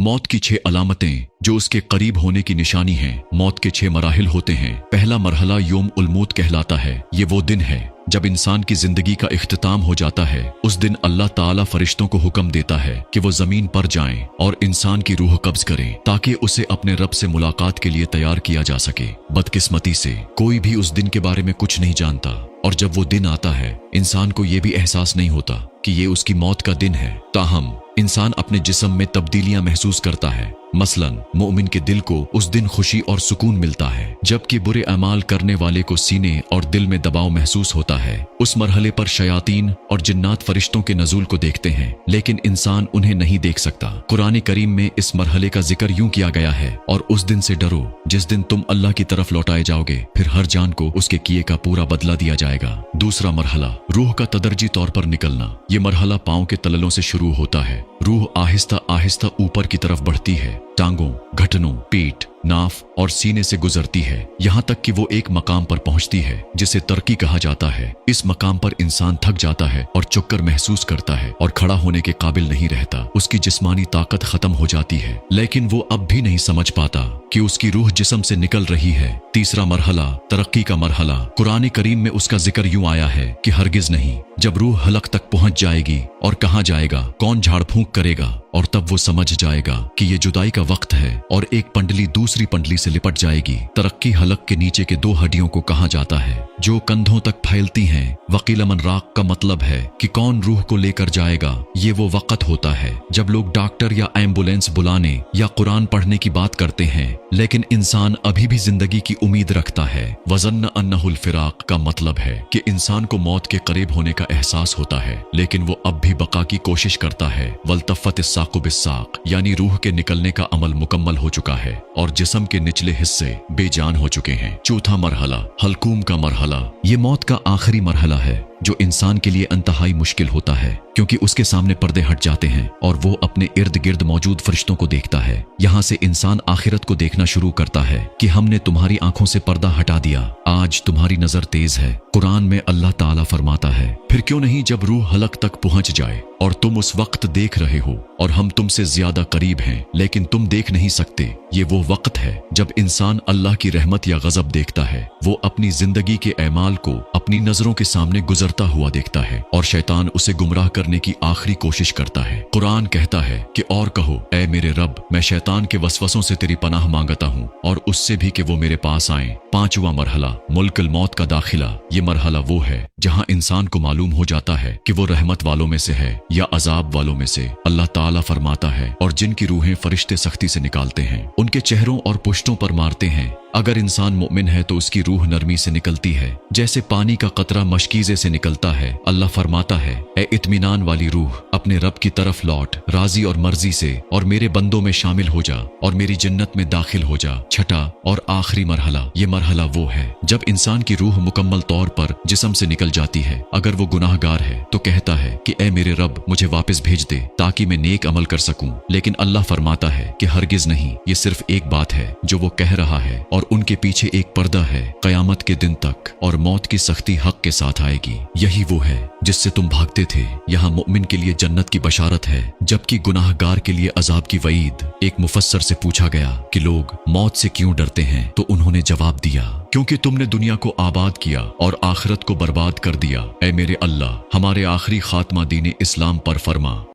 मौत की 6 अलामतें जो उसके करीब होने की निशानी हैं। मौत के 6 मराहिल होते हैं। पहला मरहला यौम उल मौत कहलाता है। ये वो दिन है जब इंसान की जिंदगी का इख्तिताम हो जाता है। उस दिन अल्लाह ताला फरिश्तों को हुक्म देता है कि वो जमीन पर जाएं और इंसान की रूह कब्ज करें ताकि उसे अपने रब से मुलाकात के लिए तैयार किया जा सके। बदकिस्मती से कोई भी उस दिन के बारे में कुछ नहीं जानता, और जब वो दिन आता है इंसान को ये भी एहसास नहीं होता कि ये उसकी मौत का दिन है। ताहम इंसान अपने जिस्म में तब्दीलियां महसूस करता है। मसलन मोमिन के दिल को उस दिन खुशी और सुकून मिलता है, जबकि बुरे अमाल करने वाले को सीने और दिल में दबाव महसूस होता है। उस मरहले पर शयातीन और जिन्नात फरिश्तों के नज़ूल को देखते हैं, लेकिन इंसान उन्हें नहीं देख सकता। कुरान करीम में इस मरहले का जिक्र यूं किया गया है, और उस दिन से डरो जिस दिन तुम अल्लाह की तरफ लौटाए जाओगे, फिर हर जान को उसके किए का पूरा बदला दिया जाएगा। दूसरा मरहला रूह का तदर्जी तौर पर निकलना। ये मरहला पांव के तललों से शुरू होता है। रूह आहिस्ता आहिस्ता ऊपर की तरफ बढ़ती है, टांगों, घुटनों, पीठ, नाफ और सीने से गुजरती है, यहाँ तक कि वो एक मकाम पर पहुंचती है जिसे तरक्की कहा जाता है। इस मकाम पर इंसान थक जाता है और चुक्कर महसूस करता है और खड़ा होने के काबिल नहीं रहता। उसकी जिस्मानी ताकत खत्म हो जाती है, लेकिन वो अब भी नहीं समझ पाता कि उसकी रूह जिस्म से निकल रही है। तीसरा मरहला तरक्की का मरहला। कुरान करीम में उसका जिक्र यूं आया है कि हरगिज नहीं, जब रूह हलक तक पहुंच जाएगी और कहां जाएगा, कौन झाड़ फूंक करेगा, और तब वो समझ जाएगा कि ये जुदाई का वक्त है और एक पंडली दूसरी पंडली से लिपट जाएगी। तरक्की हलक के नीचे के 2 हड्डियों को कहा जाता है जो कंधों तक फैलती हैं। वकील मन राक का मतलब है कि कौन रूह को लेकर जाएगा। ये वो वक्त होता है जब लोग डॉक्टर या एम्बुलेंस बुलाने या कुरान पढ़ने की बात करते हैं, लेकिन इंसान अभी भी जिंदगी की उम्मीद रखता है। वज़न्न अन्नहुल फिराक का मतलब है कि इंसान को मौत के करीब होने का एहसास होता है, लेकिन वो अब भी बका की कोशिश करता है। वल्तफ़त साक़ु बिस्साक़, यानी रूह के निकलने का अमल मुकम्मल हो चुका है और जिस्म के निचले हिस्से बेजान हो चुके हैं। चौथा मरहला हलकूम का मरहला। ये मौत का आखिरी मरहला है जो इंसान के लिए इंतहाई मुश्किल होता है, क्योंकि उसके सामने पर्दे हट जाते हैं और वो अपने इर्द गिर्द मौजूद फरिश्तों को देखता है। यहाँ से इंसान आखिरत को देखना शुरू करता है कि हमने तुम्हारी आंखों से पर्दा हटा दिया, आज तुम्हारी नजर तेज है। कुरान में अल्लाह ताला फरमाता है, फिर क्यों नहीं जब रूह हलक तक पहुंच जाए और तुम उस वक्त देख रहे हो और हम तुमसे ज्यादा करीब हैं, लेकिन तुम देख नहीं सकते। ये वो वक्त है जब इंसान अल्लाह की रहमत या गजब देखता है। वो अपनी जिंदगी के ऐमाल को अपनी नजरों के सामने गुजरता हुआ देखता है और शैतान उसे गुमराह करने की आखिरी कोशिश करता है। कुरान कहता है कि और कहो, ऐ मेरे रब, मैं शैतान के वसवसों से तेरी पनाह मांगता हूँ और उससे भी कि वो मेरे पास आए। पांचवा मरहला मुल्कुल मौत का दाखिला। ये मरहला वो है जहाँ इंसान को मालूम हो जाता है कि वो रहमत वालों में से है या अजाब वालों में से। अल्लाह ताला फरमाता है, और जिनकी रूहें फरिश्ते सख्ती से निकालते हैं उनके चेहरों और पुश्तों पर मारते हैं। अगर इंसान मोमिन है तो उसकी रूह नरमी से निकलती है, जैसे पानी का कतरा मशकीजे से निकलता है। अल्लाह फरमाता है, ए इत्मीनान वाली रूह, अपने रब की तरफ लौट राजी और मर्जी से और मेरे बंदों में शामिल हो जा और मेरी जन्नत में दाखिल हो जा। छठा और आखिरी मरहला, ये मरहला वो है जब इंसान की रूह मुकम्मल तौर पर जिस्म से निकल जाती है। अगर वो गुनाहगार है तो कहता है कि ए मेरे रब, मुझे वापस भेज दे ताकि मैं नेक अमल कर सकूं, लेकिन अल्लाह फरमाता है कि हरगिज नहीं, ये सिर्फ एक बात है जो वो कह रहा है और उनके पीछे एक पर्दा है कयामत के दिन तक, और मौत की सख्ती हक के साथ आएगी। यही वो है जिससे तुम भागते थे। यहाँ मुमिन के लिए जन्नत की बशारत है, जबकि गुनाहगार के लिए अजाब की वईद। एक मुफस्सर से पूछा गया कि लोग मौत से क्यों डरते हैं, तो उन्होंने जवाब दिया, क्योंकि तुमने दुनिया को आबाद किया और आखिरत को बर्बाद कर दिया। ऐ मेरे अल्लाह, हमारे आखिरी खात्मा दीन इस्लाम पर फरमा।